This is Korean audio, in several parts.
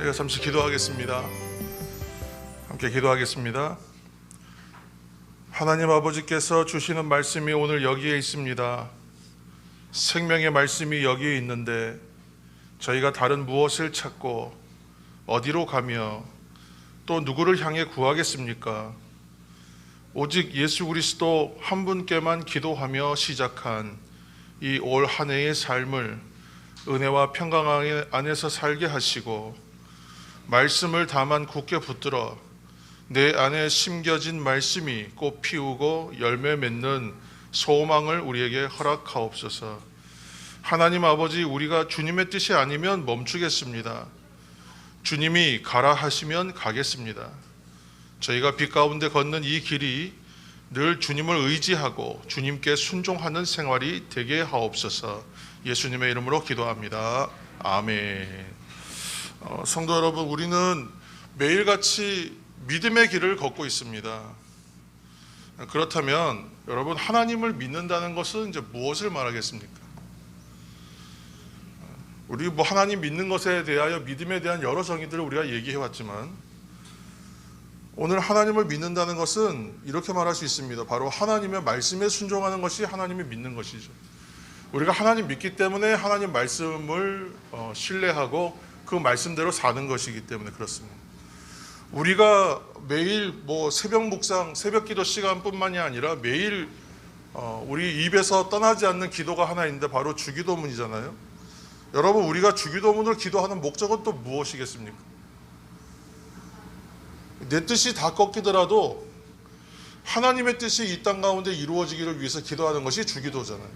저희가 잠시 기도하겠습니다. 함께 기도하겠습니다. 하나님 아버지께서 주시는 말씀이 오늘 여기에 있습니다. 생명의 말씀이 여기에 있는데 저희가 다른 무엇을 찾고 어디로 가며 또 누구를 향해 구하겠습니까? 오직 예수 그리스도 한 분께만 기도하며 시작한 이 올 한 해의 삶을 은혜와 평강 안에서 살게 하시고 말씀을 다만 굳게 붙들어 내 안에 심겨진 말씀이 꽃 피우고 열매 맺는 소망을 우리에게 허락하옵소서. 하나님 아버지, 우리가 주님의 뜻이 아니면 멈추겠습니다. 주님이 가라 하시면 가겠습니다. 저희가 빛 가운데 걷는 이 길이 늘 주님을 의지하고 주님께 순종하는 생활이 되게 하옵소서. 예수님의 이름으로 기도합니다. 아멘. 성도 여러분, 우리는 매일같이 믿음의 길을 걷고 있습니다. 그렇다면 여러분, 하나님을 믿는다는 것은 이제 무엇을 말하겠습니까? 우리 하나님 믿는 것에 대하여 믿음에 대한 여러 정의들을 우리가 얘기해 왔지만 오늘 하나님을 믿는다는 것은 이렇게 말할 수 있습니다. 바로 하나님의 말씀에 순종하는 것이 하나님을 믿는 것이죠. 우리가 하나님 믿기 때문에 하나님 말씀을 신뢰하고 그 말씀대로 사는 것이기 때문에 그렇습니다. 우리가 매일 새벽 묵상, 새벽 기도 시간뿐만이 아니라 매일 우리 입에서 떠나지 않는 기도가 하나 있는데 바로 주기도문이잖아요. 여러분, 우리가 주기도문을 기도하는 목적은 또 무엇이겠습니까? 내 뜻이 다 꺾이더라도 하나님의 뜻이 이 땅 가운데 이루어지기를 위해서 기도하는 것이 주기도잖아요.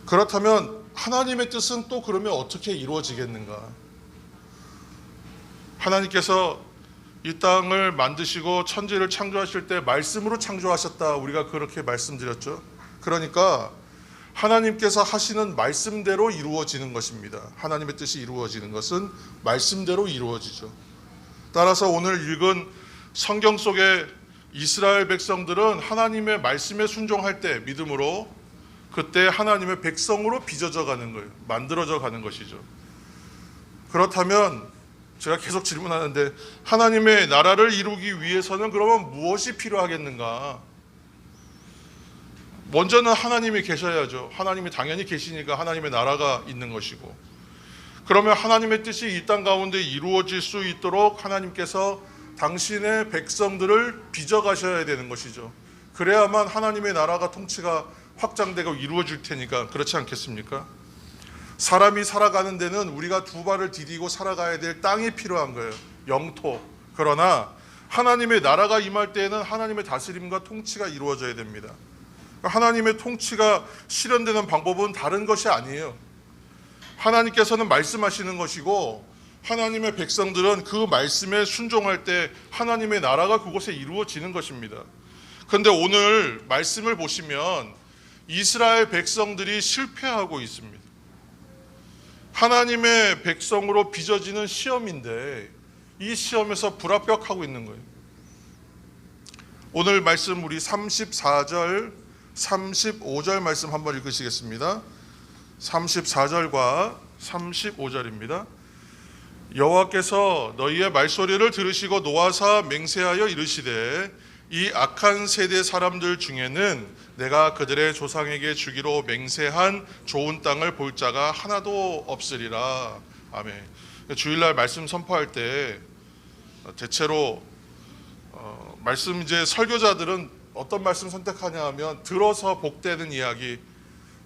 그렇다면 하나님의 뜻은 또 그러면 어떻게 이루어지겠는가? 하나님께서 이 땅을 만드시고 천지를 창조하실 때 말씀으로 창조하셨다, 우리가 그렇게 말씀드렸죠. 그러니까 하나님께서 하시는 말씀대로 이루어지는 것입니다. 하나님의 뜻이 이루어지는 것은 말씀대로 이루어지죠. 따라서 오늘 읽은 성경 속의 이스라엘 백성들은 하나님의 말씀에 순종할 때 믿음으로 그때 하나님의 백성으로 빚어져 가는 거예요. 만들어져 가는 것이죠. 그렇다면 제가 계속 질문하는데 하나님의 나라를 이루기 위해서는 그러면 무엇이 필요하겠는가? 먼저는 하나님이 계셔야죠. 하나님이 당연히 계시니까 하나님의 나라가 있는 것이고, 그러면 하나님의 뜻이 이 땅 가운데 이루어질 수 있도록 하나님께서 당신의 백성들을 빚어가셔야 되는 것이죠. 그래야만 하나님의 나라가 통치가 확장되고 이루어질 테니까, 그렇지 않겠습니까? 사람이 살아가는 데는 우리가 두 발을 디디고 살아가야 될 땅이 필요한 거예요. 영토. 그러나 하나님의 나라가 임할 때에는 하나님의 다스림과 통치가 이루어져야 됩니다. 하나님의 통치가 실현되는 방법은 다른 것이 아니에요. 하나님께서는 말씀하시는 것이고 하나님의 백성들은 그 말씀에 순종할 때 하나님의 나라가 그곳에 이루어지는 것입니다. 그런데 오늘 말씀을 보시면 이스라엘 백성들이 실패하고 있습니다. 하나님의 백성으로 빚어지는 시험인데 이 시험에서 불합격하고 있는 거예요. 오늘 말씀 우리 34절, 35절 말씀 한번 읽으시겠습니다. 34절과 35절입니다. 여호와께서 너희의 말소리를 들으시고 노하사 맹세하여 이르시되 이 악한 세대 사람들 중에는 내가 그들의 조상에게 주기로 맹세한 좋은 땅을 볼 자가 하나도 없으리라. 아멘. 주일날 말씀 선포할 때 대체로 말씀 이제 설교자들은 어떤 말씀 선택하냐 하면 들어서 복되는 이야기,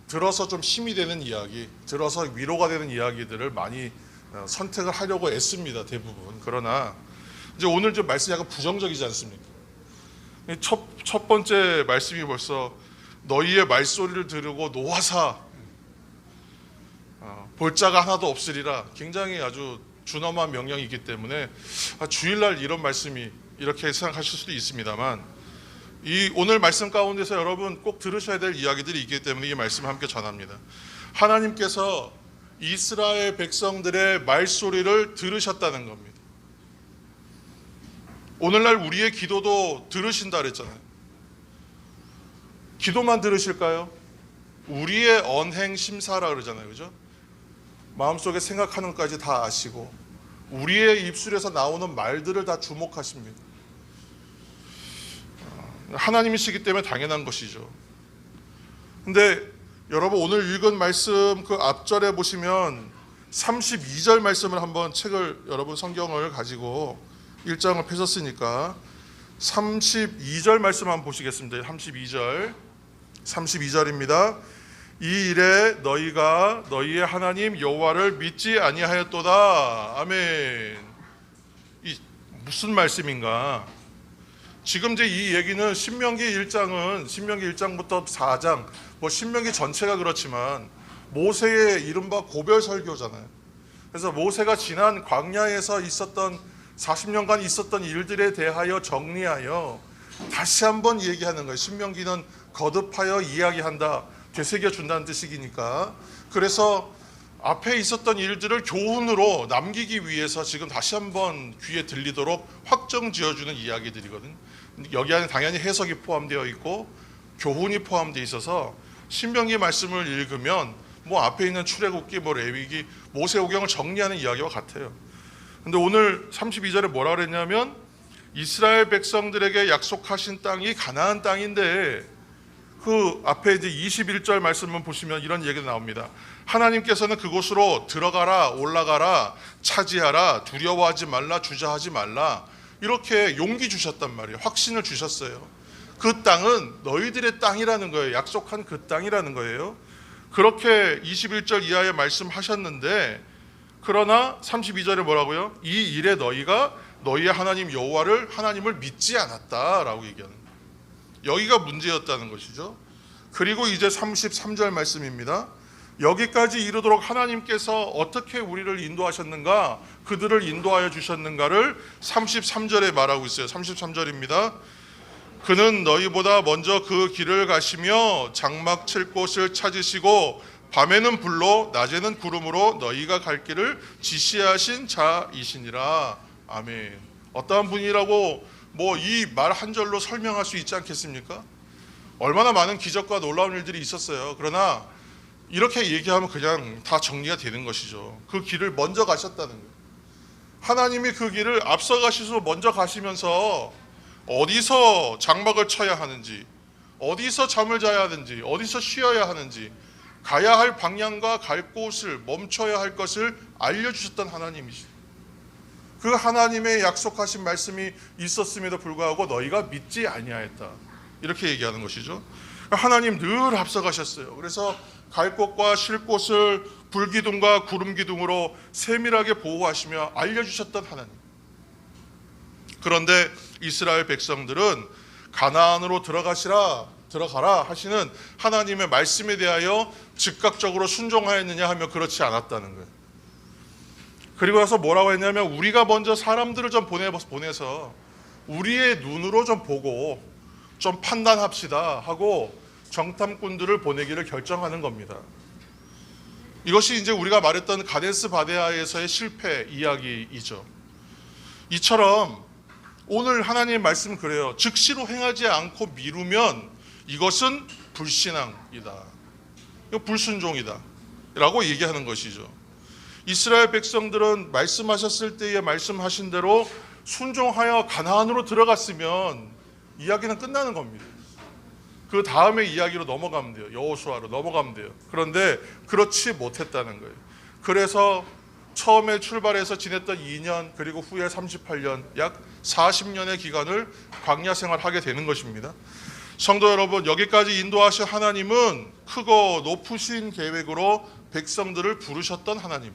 들어서 좀 힘이 되는 이야기, 들어서 위로가 되는 이야기들을 많이 선택을 하려고 애씁니다, 대부분. 그러나 이제 오늘 좀 말씀이 약간 부정적이지 않습니까? 첫 번째 말씀이 벌써 너희의 말소리를 들으고 노하사 볼 자가 하나도 없으리라. 굉장히 아주 준엄한 명령이기 때문에 주일날 이런 말씀이 이렇게 생각하실 수도 있습니다만, 이 오늘 말씀 가운데서 여러분 꼭 들으셔야 될 이야기들이 있기 때문에 이 말씀을 함께 전합니다. 하나님께서 이스라엘 백성들의 말소리를 들으셨다는 겁니다. 오늘날 우리의 기도도 들으신다 그랬잖아요. 기도만 들으실까요? 우리의 언행 심사라 그러잖아요, 그죠? 마음속에 생각하는 것까지 다 아시고 우리의 입술에서 나오는 말들을 다 주목하십니다. 하나님이시기 때문에 당연한 것이죠. 근데 여러분 오늘 읽은 말씀 그 앞절에 보시면 32절 말씀을 한번 책을 여러분 성경을 가지고 1장을 펴셨으니까 32절 말씀 한번 보시겠습니다. 32절입니다. 이 일에 너희가 너희의 하나님 여호와를 믿지 아니하였도다. 아멘. 이 무슨 말씀인가? 지금 이제 이 얘기는 신명기 1장부터 4장, 신명기 전체가 그렇지만 모세의 이른바 고별 설교잖아요. 그래서 모세가 지난 광야에서 있었던 40년간 있었던 일들에 대하여 정리하여 다시 한번 얘기하는 거예요. 신명기는 거듭하여 이야기한다, 되새겨 준다는 뜻이니까. 그래서 앞에 있었던 일들을 교훈으로 남기기 위해서 지금 다시 한번 귀에 들리도록 확정 지어주는 이야기들이거든요. 여기 안에 당연히 해석이 포함되어 있고 교훈이 포함되어 있어서 신명기 말씀을 읽으면 앞에 있는 출애굽기, 레위기, 모세오경을 정리하는 이야기와 같아요. 근데 오늘 32절에 뭐라 그랬냐면 이스라엘 백성들에게 약속하신 땅이 가나안 땅인데 그 앞에 이제 21절 말씀을 보시면 이런 얘기가 나옵니다. 하나님께서는 그곳으로 들어가라, 올라가라, 차지하라, 두려워하지 말라, 주저하지 말라, 이렇게 용기 주셨단 말이에요. 확신을 주셨어요. 그 땅은 너희들의 땅이라는 거예요. 약속한 그 땅이라는 거예요. 그렇게 21절 이하에 말씀하셨는데, 그러나 32절에 뭐라고요? 이 일에 너희가 너희의 하나님 하나님을 믿지 않았다라고 얘기하는 거예요. 여기가 문제였다는 것이죠. 그리고 이제 33절 말씀입니다. 여기까지 이르도록 하나님께서 어떻게 우리를 인도하셨는가, 그들을 인도하여 주셨는가를 33절에 말하고 있어요. 33절입니다. 그는 너희보다 먼저 그 길을 가시며 장막 칠 곳을 찾으시고 밤에는 불로 낮에는 구름으로 너희가 갈 길을 지시하신 자이시니라. 아멘. 어떠한 분이라고 이 말 한 절로 설명할 수 있지 않겠습니까? 얼마나 많은 기적과 놀라운 일들이 있었어요. 그러나 이렇게 얘기하면 그냥 다 정리가 되는 것이죠. 그 길을 먼저 가셨다는 거예요. 하나님이 그 길을 앞서 가시고 먼저 가시면서 어디서 장막을 쳐야 하는지, 어디서 잠을 자야 하는지, 어디서 쉬어야 하는지, 가야 할 방향과 갈 곳을, 멈춰야 할 것을 알려주셨던 하나님이시죠. 그 하나님의 약속하신 말씀이 있었음에도 불구하고 너희가 믿지 아니하였다, 이렇게 얘기하는 것이죠. 하나님 늘 앞서가셨어요. 그래서 갈 곳과 쉴 곳을 불기둥과 구름기둥으로 세밀하게 보호하시며 알려주셨던 하나님. 그런데 이스라엘 백성들은 가나안으로 들어가라 하시는 하나님의 말씀에 대하여 즉각적으로 순종하였느냐 하면 그렇지 않았다는 거예요. 그리고 나서 뭐라고 했냐면 우리가 먼저 사람들을 좀 보내서 우리의 눈으로 좀 보고 좀 판단합시다 하고 정탐꾼들을 보내기를 결정하는 겁니다. 이것이 이제 우리가 말했던 가데스 바네아에서의 실패 이야기이죠. 이처럼 오늘 하나님의 말씀은 그래요. 즉시로 행하지 않고 미루면 이것은 불신앙이다, 이거 불순종이다 라고 얘기하는 것이죠. 이스라엘 백성들은 말씀하셨을 때에 말씀하신 대로 순종하여 가나안으로 들어갔으면 이야기는 끝나는 겁니다. 그 다음에 이야기로 넘어가면 돼요. 여호수아로 넘어가면 돼요. 그런데 그렇지 못했다는 거예요. 그래서 처음에 출발해서 지냈던 2년, 그리고 후에 38년, 약 40년의 기간을 광야 생활하게 되는 것입니다. 성도 여러분, 여기까지 인도하신 하나님은 크고 높으신 계획으로 백성들을 부르셨던 하나님.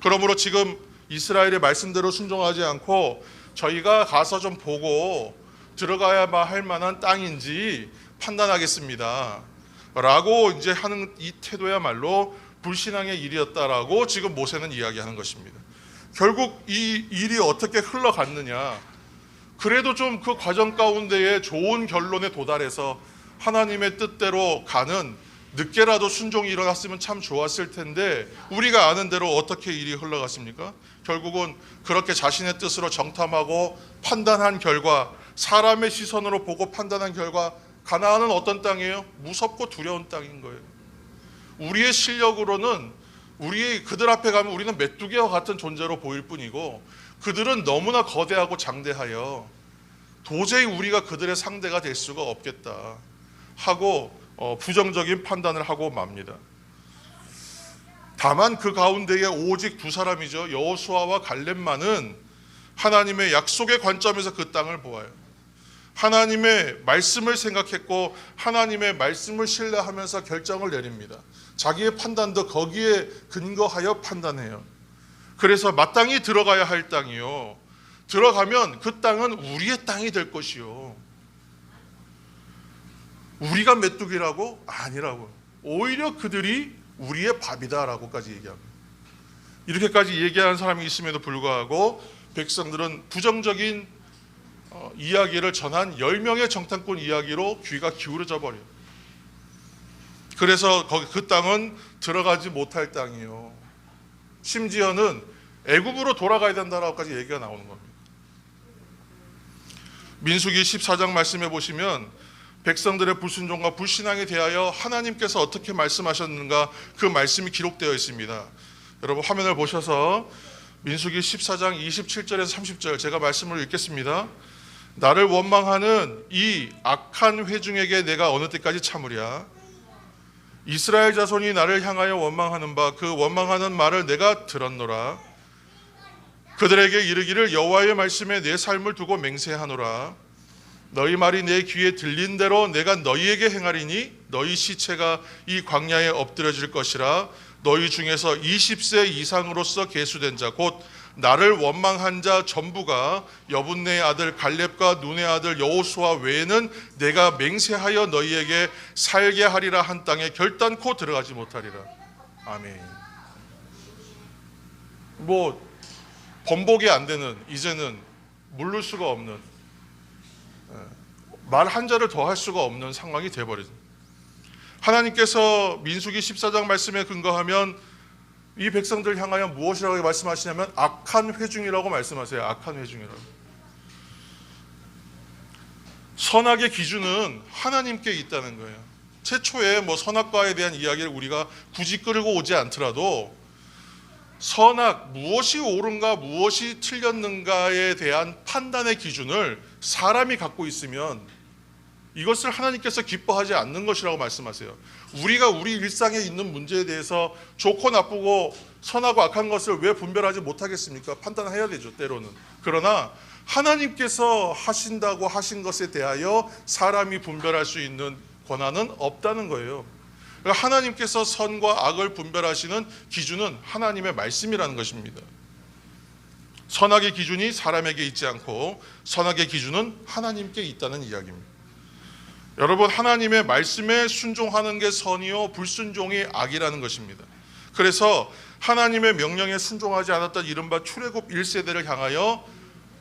그러므로 지금 이스라엘의 말씀대로 순종하지 않고 저희가 가서 좀 보고 들어가야만 할 만한 땅인지 판단하겠습니다 라고 이제 하는 이 태도야말로 불신앙의 일이었다라고 지금 모세는 이야기하는 것입니다. 결국 이 일이 어떻게 흘러갔느냐, 그래도 좀 그 과정 가운데에 좋은 결론에 도달해서 하나님의 뜻대로 가는, 늦게라도 순종이 일어났으면 참 좋았을 텐데 우리가 아는 대로 어떻게 일이 흘러갔습니까? 결국은 그렇게 자신의 뜻으로 정탐하고 판단한 결과, 사람의 시선으로 보고 판단한 결과 가나안은 어떤 땅이에요? 무섭고 두려운 땅인 거예요. 우리의 실력으로는 그들 앞에 가면 우리는 메뚜기와 같은 존재로 보일 뿐이고 그들은 너무나 거대하고 장대하여 도저히 우리가 그들의 상대가 될 수가 없겠다 하고 부정적인 판단을 하고 맙니다. 다만 그 가운데에 오직 두 사람이죠. 여호수아와 갈렙만은 하나님의 약속의 관점에서 그 땅을 보아요. 하나님의 말씀을 생각했고 하나님의 말씀을 신뢰하면서 결정을 내립니다. 자기의 판단도 거기에 근거하여 판단해요. 그래서 마땅히 들어가야 할 땅이요, 들어가면 그 땅은 우리의 땅이 될 것이요, 우리가 메뚜기라고? 아니라고. 오히려 그들이 우리의 밥이다라고까지 얘기합니다. 이렇게까지 얘기하는 사람이 있음에도 불구하고 백성들은 부정적인 이야기를 전한 10명의 정탐꾼 이야기로 귀가 기울어져 버려요. 그래서 그 땅은 들어가지 못할 땅이요, 심지어는 애굽으로 돌아가야 된다라고까지 얘기가 나오는 겁니다. 민수기 14장 말씀해 보시면 백성들의 불순종과 불신앙에 대하여 하나님께서 어떻게 말씀하셨는가 그 말씀이 기록되어 있습니다. 여러분 화면을 보셔서 민수기 14장 27절에서 30절 제가 말씀을 읽겠습니다. 나를 원망하는 이 악한 회중에게 내가 어느 때까지 참으랴? 이스라엘 자손이 나를 향하여 원망하는 바 그 원망하는 말을 내가 들었노라. 그들에게 이르기를 여호와의 말씀에 내 삶을 두고 맹세하노라. 너희 말이 내 귀에 들린 대로 내가 너희에게 행하리니 너희 시체가 이 광야에 엎드려질 것이라. 너희 중에서 20세 이상으로서 계수된 자 곧 나를 원망한 자 전부가 여분네의 아들 갈렙과 눈의 아들 여호수아 외에는 내가 맹세하여 너희에게 살게 하리라 한 땅에 결단코 들어가지 못하리라. 아멘. 번복이 안 되는, 이제는 물를 수가 없는, 말 한자를 더 할 수가 없는 상황이 되어버리죠. 하나님께서 민수기 14장 말씀에 근거하면 이 백성들 향하여 무엇이라고 말씀하시냐면 악한 회중이라고 말씀하세요. 악한 회중이라고. 선악의 기준은 하나님께 있다는 거예요. 최초에 선악과에 대한 이야기를 우리가 굳이 끌고 오지 않더라도 선악, 무엇이 옳은가 무엇이 틀렸는가에 대한 판단의 기준을 사람이 갖고 있으면 이것을 하나님께서 기뻐하지 않는 것이라고 말씀하세요. 우리가 우리 일상에 있는 문제에 대해서 좋고 나쁘고 선하고 악한 것을 왜 분별하지 못하겠습니까? 판단해야 되죠, 때로는. 그러나 하나님께서 하신다고 하신 것에 대하여 사람이 분별할 수 있는 권한은 없다는 거예요. 그러니까 하나님께서 선과 악을 분별하시는 기준은 하나님의 말씀이라는 것입니다. 선악의 기준이 사람에게 있지 않고 선악의 기준은 하나님께 있다는 이야기입니다. 여러분, 하나님의 말씀에 순종하는 게 선이요 불순종이 악이라는 것입니다. 그래서 하나님의 명령에 순종하지 않았던 이른바 출애굽 1세대를 향하여,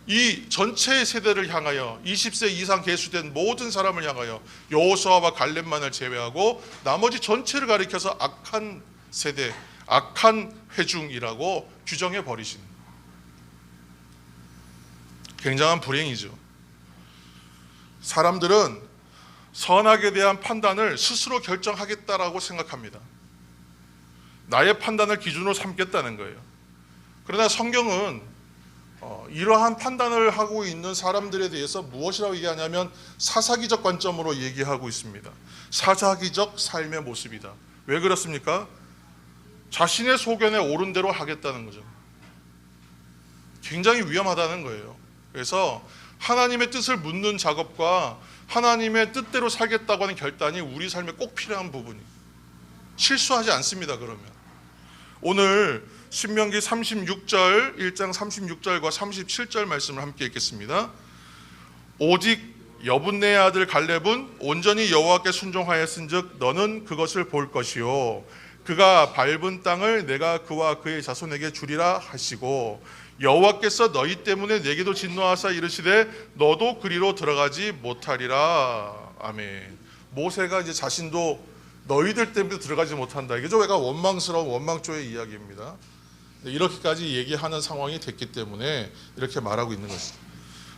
이 전체 세대를 향하여 20세 이상 계수된 모든 사람을 향하여 여호수아와 갈렙만을 제외하고 나머지 전체를 가리켜서 악한 세대, 악한 회중이라고 규정해 버리시는, 굉장한 불행이죠. 사람들은 선악에 대한 판단을 스스로 결정하겠다라고 생각합니다. 나의 판단을 기준으로 삼겠다는 거예요. 그러나 성경은 이러한 판단을 하고 있는 사람들에 대해서 무엇이라고 얘기하냐면 사사기적 관점으로 얘기하고 있습니다. 사사기적 삶의 모습이다. 왜 그렇습니까? 자신의 소견에 옳은 대로 하겠다는 거죠. 굉장히 위험하다는 거예요. 그래서 하나님의 뜻을 묻는 작업과 하나님의 뜻대로 살겠다고 하는 결단이 우리 삶에 꼭 필요한 부분이, 실수하지 않습니다. 그러면 오늘 신명기 36절 1장 36절과 37절 말씀을 함께 읽겠습니다. 오직 여분네의 아들 갈렙은 온전히 여호와께 순종하였은즉 너는 그것을 볼 것이요 그가 밟은 땅을 내가 그와 그의 자손에게 주리라 하시고 여호와께서 너희 때문에 내게도 진노하사 이르시되 너도 그리로 들어가지 못하리라. 아멘. 모세가 이제 자신도 너희들 때문에 들어가지 못한다, 이게 좀 약간 원망스러운 원망조의 이야기입니다. 이렇게까지 얘기하는 상황이 됐기 때문에 이렇게 말하고 있는 것이죠.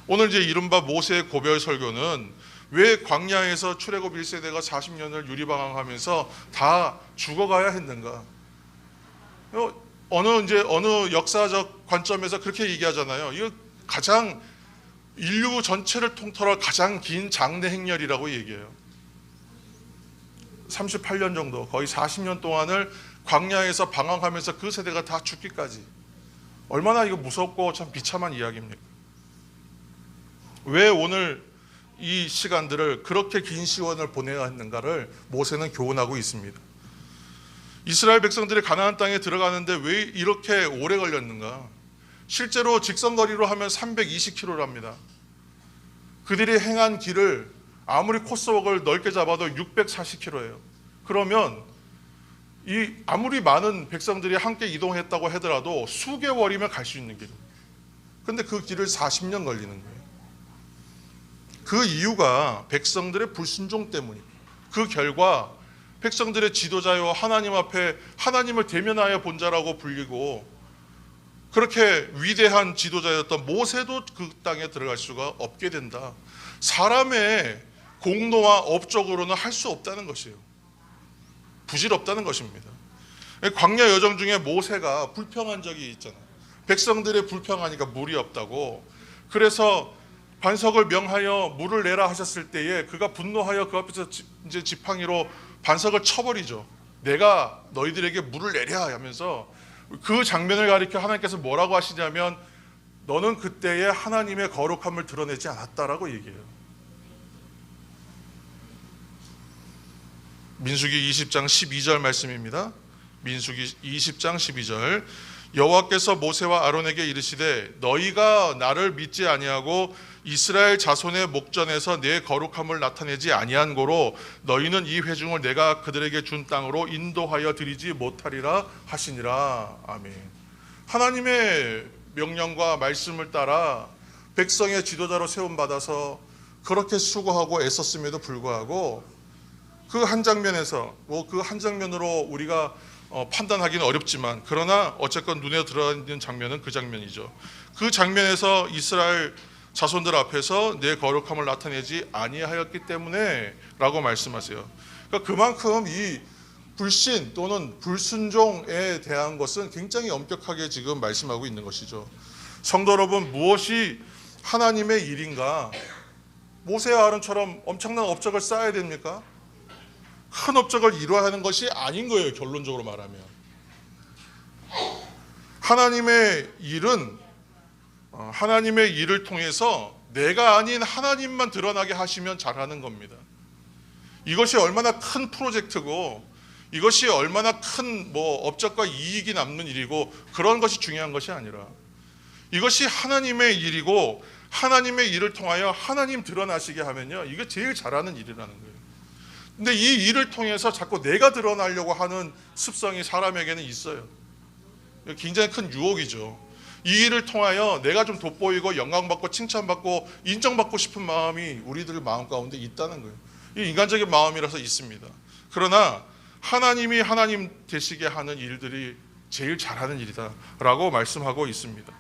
오늘 이제 이른바 모세의 고별 설교는 왜 광야에서 출애굽 1세대가 40년을 유리방황하면서 다 죽어가야 했는가? 어느 역사적 관점에서 그렇게 얘기하잖아요. 이거 가장 인류 전체를 통틀어 가장 긴 장래 행렬이라고 얘기해요. 38년 정도, 거의 40년 동안을 광야에서 방황하면서 그 세대가 다 죽기까지. 얼마나 이거 무섭고 참 비참한 이야기입니까? 왜 오늘 이 시간들을 그렇게 긴 시간을 보내야 했는가를 모세는 교훈하고 있습니다. 이스라엘 백성들이 가나안 땅에 들어가는데 왜 이렇게 오래 걸렸는가? 실제로 직선거리로 하면 320km랍니다. 그들이 행한 길을 아무리 코스웍을 넓게 잡아도 640km예요. 그러면 이 아무리 많은 백성들이 함께 이동했다고 하더라도 수개월이면 갈 수 있는 길입니다. 근데 그 길을 40년 걸리는 거예요. 그 이유가 백성들의 불순종 때문입니다. 그 결과 백성들의 지도자요 하나님 앞에 하나님을 대면하여 본 자라고 불리고 그렇게 위대한 지도자였던 모세도 그 땅에 들어갈 수가 없게 된다. 사람의 공로와 업적으로는 할 수 없다는 것이에요. 부질없다는 것입니다. 광야 여정 중에 모세가 불평한 적이 있잖아요. 백성들의 불평하니까 물이 없다고. 그래서 반석을 명하여 물을 내라 하셨을 때에 그가 분노하여 그 앞에서 이제 지팡이로 반석을 쳐버리죠. 내가 너희들에게 물을 내랴 하면서 그 장면을 가리켜 하나님께서 뭐라고 하시냐면 너는 그때에 하나님의 거룩함을 드러내지 않았다라고 얘기해요. 민수기 20장 12절 말씀입니다. 민수기 20장 12절 여호와께서 모세와 아론에게 이르시되 너희가 나를 믿지 아니하고 이스라엘 자손의 목전에서 내 거룩함을 나타내지 아니한 고로 너희는 이 회중을 내가 그들에게 준 땅으로 인도하여 드리지 못하리라 하시니라. 아멘. 하나님의 명령과 말씀을 따라 백성의 지도자로 세움받아서 그렇게 수고하고 애썼음에도 불구하고 그 한 장면에서 그 한 장면으로 우리가 판단하기는 어렵지만 그러나 어쨌건 눈에 들어있는 장면은 그 장면이죠. 그 장면에서 이스라엘 자손들 앞에서 내 거룩함을 나타내지 아니하였기 때문에 라고 말씀하세요. 그러니까 그만큼 이 불신 또는 불순종에 대한 것은 굉장히 엄격하게 지금 말씀하고 있는 것이죠. 성도 여러분, 무엇이 하나님의 일인가? 모세와 아론처럼 엄청난 업적을 쌓아야 됩니까? 큰 업적을 이루어야 하는 것이 아닌 거예요. 결론적으로 말하면 하나님의 일은 하나님의 일을 통해서 내가 아닌 하나님만 드러나게 하시면 잘하는 겁니다. 이것이 얼마나 큰 프로젝트고 이것이 얼마나 큰 업적과 이익이 남는 일이고 그런 것이 중요한 것이 아니라 이것이 하나님의 일이고 하나님의 일을 통하여 하나님 드러나시게 하면요, 이게 제일 잘하는 일이라는 거예요. 근데 이 일을 통해서 자꾸 내가 드러나려고 하는 습성이 사람에게는 있어요. 굉장히 큰 유혹이죠. 이 일을 통하여 내가 좀 돋보이고 영광받고 칭찬받고 인정받고 싶은 마음이 우리들 마음 가운데 있다는 거예요. 이 인간적인 마음이라서 있습니다. 그러나 하나님이 하나님 되시게 하는 일들이 제일 잘하는 일이다라고 말씀하고 있습니다.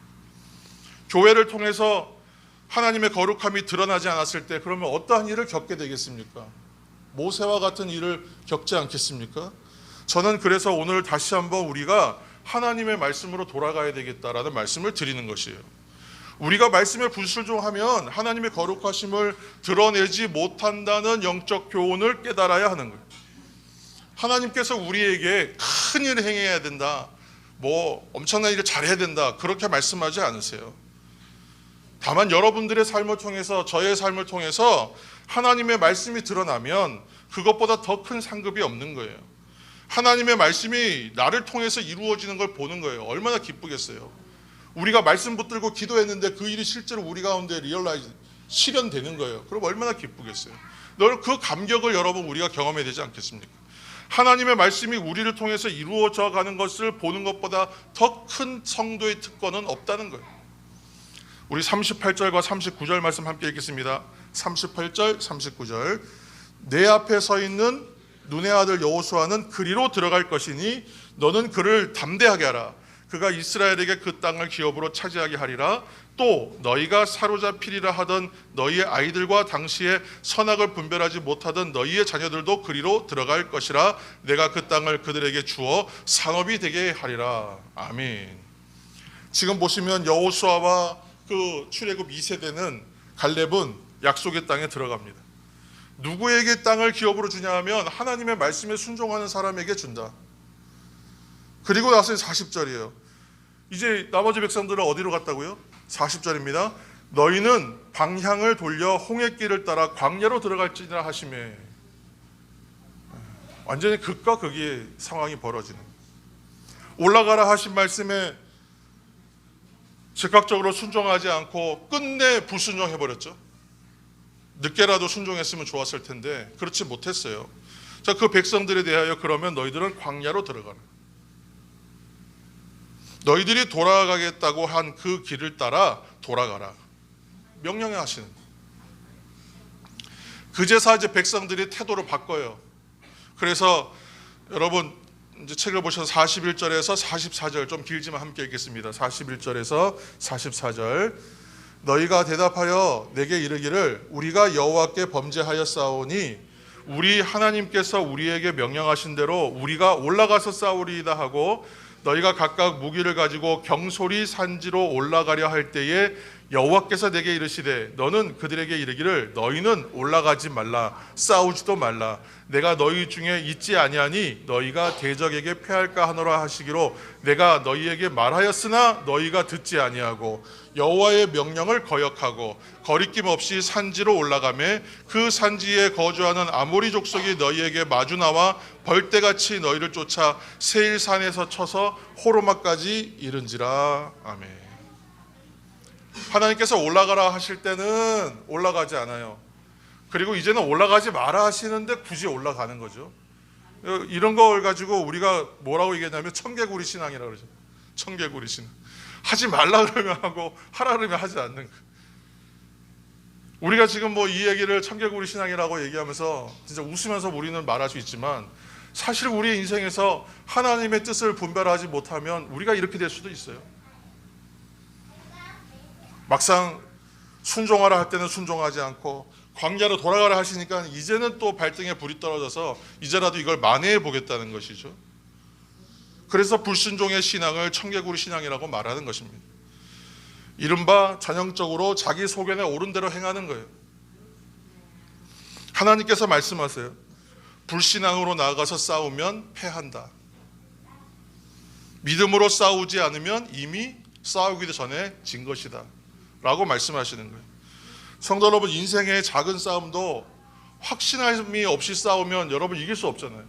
교회를 통해서 하나님의 거룩함이 드러나지 않았을 때 그러면 어떠한 일을 겪게 되겠습니까? 모세와 같은 일을 겪지 않겠습니까? 저는 그래서 오늘 다시 한번 우리가 하나님의 말씀으로 돌아가야 되겠다라는 말씀을 드리는 것이에요. 우리가 말씀에 불순종하면 하나님의 거룩하심을 드러내지 못한다는 영적 교훈을 깨달아야 하는 거예요. 하나님께서 우리에게 큰 일을 행해야 된다, 엄청난 일을 잘해야 된다, 그렇게 말씀하지 않으세요. 다만 여러분들의 삶을 통해서, 저의 삶을 통해서 하나님의 말씀이 드러나면 그것보다 더 큰 상급이 없는 거예요. 하나님의 말씀이 나를 통해서 이루어지는 걸 보는 거예요. 얼마나 기쁘겠어요. 우리가 말씀 붙들고 기도했는데 그 일이 실제로 우리 가운데 실현되는 거예요. 그럼 얼마나 기쁘겠어요. 그 감격을 여러분 우리가 경험해야 되지 않겠습니까? 하나님의 말씀이 우리를 통해서 이루어져 가는 것을 보는 것보다 더 큰 성도의 특권은 없다는 거예요. 우리 38절과 39절 말씀 함께 읽겠습니다. 38절 39절 내 앞에 서 있는 눈의 아들 여호수아는 그리로 들어갈 것이니 너는 그를 담대하게 하라. 그가 이스라엘에게 그 땅을 기업으로 차지하게 하리라. 또 너희가 사로잡히리라 하던 너희의 아이들과 당시에 선악을 분별하지 못하던 너희의 자녀들도 그리로 들어갈 것이라. 내가 그 땅을 그들에게 주어 산업이 되게 하리라. 아멘. 지금 보시면 여호수아와 그 출애굽 2세대는 갈렙은 약속의 땅에 들어갑니다. 누구에게 땅을 기업으로 주냐 하면 하나님의 말씀에 순종하는 사람에게 준다. 그리고 나서 40절이에요. 이제 나머지 백성들은 어디로 갔다고요? 40절입니다. 너희는 방향을 돌려 홍해길을 따라 광야로 들어갈지니라 하시매. 완전히 극과 극의 상황이 벌어지는. 올라가라 하신 말씀에 즉각적으로 순종하지 않고 끝내 불순종해버렸죠. 늦게라도 순종했으면 좋았을 텐데 그렇지 못했어요. 자, 그 백성들에 대하여 그러면 너희들은 광야로 들어가라. 너희들이 돌아가겠다고 한 그 길을 따라 돌아가라. 명령하시는. 그제서 이제 백성들이 태도를 바꿔요. 그래서 여러분 이제 책을 보셔서 41절에서 44절 좀 길지만 함께 읽겠습니다. 41절에서 44절. 너희가 대답하여 내게 이르기를 우리가 여호와께 범죄하였사오니 우리 하나님께서 우리에게 명령하신 대로 우리가 올라가서 싸우리이다 하고 너희가 각각 무기를 가지고 경솔히 산지로 올라가려 할 때에 여호와께서 내게 이르시되 너는 그들에게 이르기를 너희는 올라가지 말라 싸우지도 말라 내가 너희 중에 있지 아니하니 너희가 대적에게 패할까 하노라 하시기로 내가 너희에게 말하였으나 너희가 듣지 아니하고 여호와의 명령을 거역하고 거리낌 없이 산지로 올라가매 그 산지에 거주하는 아모리 족속이 너희에게 마주 나와 벌떼같이 너희를 쫓아 세일산에서 쳐서 호르마까지 이른지라. 아멘. 하나님께서 올라가라 하실 때는 올라가지 않아요. 그리고 이제는 올라가지 마라 하시는데 굳이 올라가는 거죠. 이런 걸 가지고 우리가 뭐라고 얘기했냐면 청개구리 신앙이라고 그러죠. 청개구리 신앙. 하지 말라 그러면 하고 하라 그러면 하지 않는 거. 우리가 지금 뭐 이 얘기를 청개구리 신앙이라고 얘기하면서 진짜 웃으면서 우리는 말할 수 있지만 사실 우리의 인생에서 하나님의 뜻을 분별하지 못하면 우리가 이렇게 될 수도 있어요. 막상 순종하라 할 때는 순종하지 않고 광야로 돌아가라 하시니까 이제는 또 발등에 불이 떨어져서 이제라도 이걸 만회해 보겠다는 것이죠. 그래서 불순종의 신앙을 청개구리 신앙이라고 말하는 것입니다. 이른바 전형적으로 자기 소견에 옳은 대로 행하는 거예요. 하나님께서 말씀하세요. 불신앙으로 나아가서 싸우면 패한다. 믿음으로 싸우지 않으면 이미 싸우기도 전에 진 것이다 라고 말씀하시는 거예요. 성도 여러분, 인생의 작은 싸움도 확신함이 없이 싸우면 여러분 이길 수 없잖아요.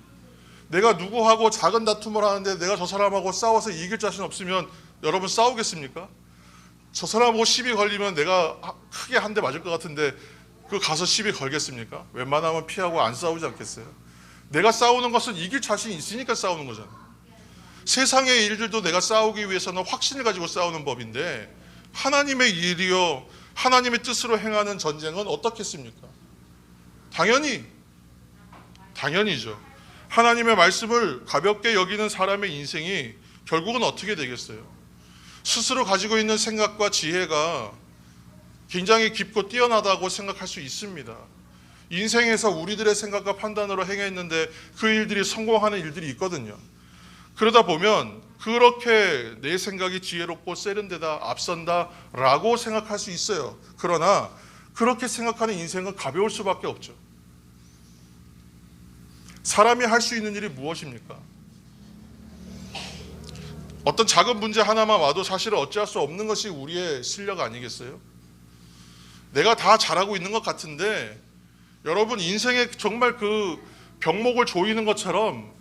내가 누구하고 작은 다툼을 하는데 내가 저 사람하고 싸워서 이길 자신 없으면 여러분 싸우겠습니까? 저 사람하고 시비 걸리면 내가 크게 한 대 맞을 것 같은데 그 가서 시비 걸겠습니까? 웬만하면 피하고 안 싸우지 않겠어요? 내가 싸우는 것은 이길 자신이 있으니까 싸우는 거잖아요. 세상의 일들도 내가 싸우기 위해서는 확신을 가지고 싸우는 법인데 하나님의 일이요 하나님의 뜻으로 행하는 전쟁은 어떻겠습니까? 당연히죠. 하나님의 말씀을 가볍게 여기는 사람의 인생이 결국은 어떻게 되겠어요? 스스로 가지고 있는 생각과 지혜가 굉장히 깊고 뛰어나다고 생각할 수 있습니다. 인생에서 우리들의 생각과 판단으로 행했는데 그 일들이 성공하는 일들이 있거든요. 그러다 보면 그렇게 내 생각이 지혜롭고 세련되다, 앞선다 라고 생각할 수 있어요. 그러나 그렇게 생각하는 인생은 가벼울 수밖에 없죠. 사람이 할 수 있는 일이 무엇입니까? 어떤 작은 문제 하나만 와도 사실은 어찌할 수 없는 것이 우리의 실력 아니겠어요? 내가 다 잘하고 있는 것 같은데 여러분 인생에 정말 그 병목을 조이는 것처럼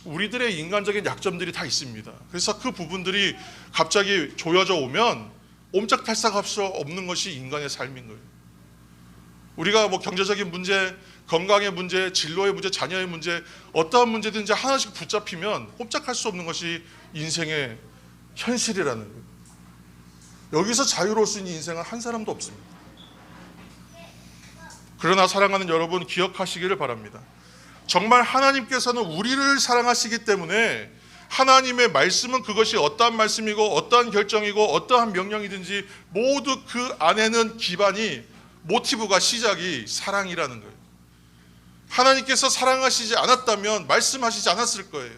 우리들의 인간적인 약점들이 다 있습니다. 그래서 그 부분들이 갑자기 조여져 오면 옴짝달싹할 수 없는 것이 인간의 삶인 거예요. 우리가 뭐 경제적인 문제, 건강의 문제, 진로의 문제, 자녀의 문제, 어떠한 문제든지 하나씩 붙잡히면 꼼짝할 수 없는 것이 인생의 현실이라는 거예요. 여기서 자유로울 수 있는 인생은 한 사람도 없습니다. 그러나 사랑하는 여러분, 기억하시기를 바랍니다. 정말 하나님께서는 우리를 사랑하시기 때문에 하나님의 말씀은 그것이 어떠한 말씀이고 어떠한 결정이고 어떠한 명령이든지 모두 그 안에는 기반이, 모티브가, 시작이 사랑이라는 거예요. 하나님께서 사랑하시지 않았다면 말씀하시지 않았을 거예요.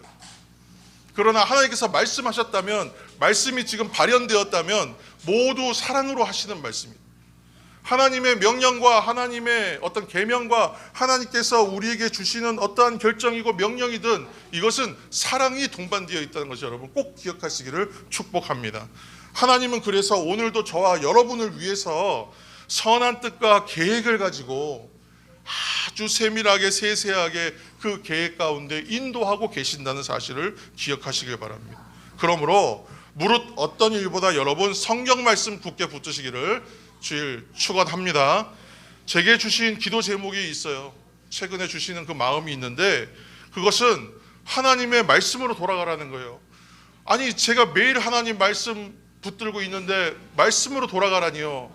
그러나 하나님께서 말씀하셨다면, 말씀이 지금 발현되었다면 모두 사랑으로 하시는 말씀입니다. 하나님의 명령과 하나님의 어떤 계명과 하나님께서 우리에게 주시는 어떠한 결정이고 명령이든 이것은 사랑이 동반되어 있다는 것을 여러분 꼭 기억하시기를 축복합니다. 하나님은 그래서 오늘도 저와 여러분을 위해서 선한 뜻과 계획을 가지고 아주 세밀하게 세세하게 그 계획 가운데 인도하고 계신다는 사실을 기억하시길 바랍니다. 그러므로 무릇 어떤 일보다 여러분 성경 말씀 굳게 붙드시기를 주일 축원합니다. 제게 주신 기도 제목이 있어요. 최근에 주시는 그 마음이 있는데 그것은 하나님의 말씀으로 돌아가라는 거예요. 아니 제가 매일 하나님 말씀 붙들고 있는데 말씀으로 돌아가라니요.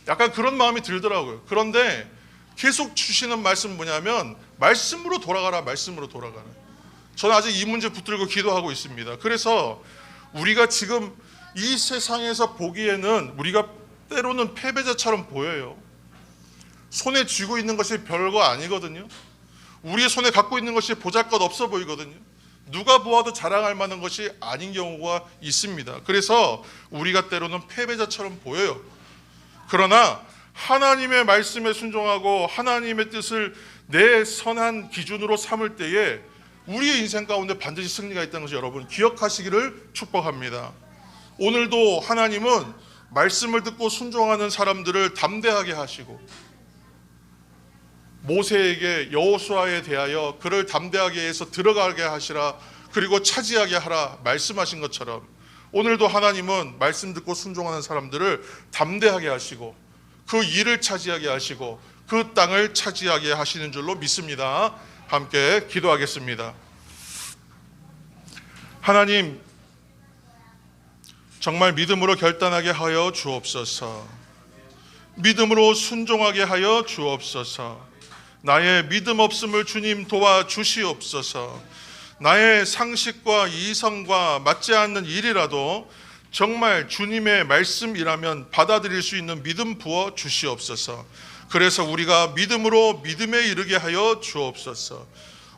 약간 그런 마음이 들더라고요. 그런데 계속 주시는 말씀 뭐냐면 말씀으로 돌아가라, 말씀으로 돌아가라. 저는 아직 이 문제 붙들고 기도하고 있습니다. 그래서 우리가 지금 이 세상에서 보기에는 우리가 때로는 패배자처럼 보여요. 손에 쥐고 있는 것이 별거 아니거든요. 우리의 손에 갖고 있는 것이 보잘것없어 보이거든요. 누가 보아도 자랑할 만한 것이 아닌 경우가 있습니다. 그래서 우리가 때로는 패배자처럼 보여요. 그러나 하나님의 말씀에 순종하고 하나님의 뜻을 내 선한 기준으로 삼을 때에 우리의 인생 가운데 반드시 승리가 있다는 것을 여러분 기억하시기를 축복합니다. 오늘도 하나님은 말씀을 듣고 순종하는 사람들을 담대하게 하시고 모세에게 여호수아에 대하여 그를 담대하게 해서 들어가게 하시라, 그리고 차지하게 하라 말씀하신 것처럼 오늘도 하나님은 말씀 듣고 순종하는 사람들을 담대하게 하시고 그 일을 차지하게 하시고 그 땅을 차지하게 하시는 줄로 믿습니다. 함께 기도하겠습니다. 하나님, 정말 믿음으로 결단하게 하여 주옵소서. 믿음으로 순종하게 하여 주옵소서. 나의 믿음 없음을 주님 도와주시옵소서. 나의 상식과 이성과 맞지 않는 일이라도 정말 주님의 말씀이라면 받아들일 수 있는 믿음 부어 주시옵소서. 그래서 우리가 믿음으로 믿음에 이르게 하여 주옵소서.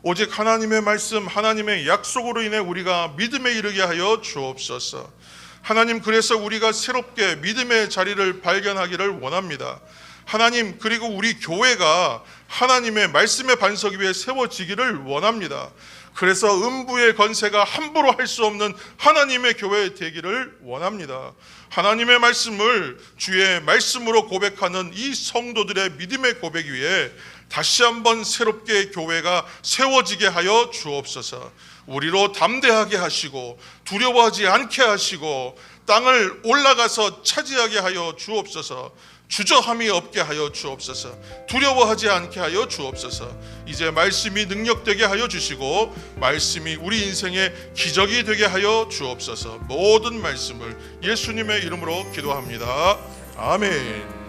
오직 하나님의 말씀, 하나님의 약속으로 인해 우리가 믿음에 이르게 하여 주옵소서. 하나님, 그래서 우리가 새롭게 믿음의 자리를 발견하기를 원합니다. 하나님, 그리고 우리 교회가 하나님의 말씀의 반석 위에 세워지기를 원합니다. 그래서 음부의 권세가 함부로 할 수 없는 하나님의 교회 되기를 원합니다. 하나님의 말씀을 주의 말씀으로 고백하는 이 성도들의 믿음의 고백 위에 다시 한번 새롭게 교회가 세워지게 하여 주옵소서. 우리로 담대하게 하시고 두려워하지 않게 하시고 땅을 올라가서 차지하게 하여 주옵소서. 주저함이 없게 하여 주옵소서. 두려워하지 않게 하여 주옵소서. 이제 말씀이 능력되게 하여 주시고 말씀이 우리 인생의 기적이 되게 하여 주옵소서. 모든 말씀을 예수님의 이름으로 기도합니다. 아멘.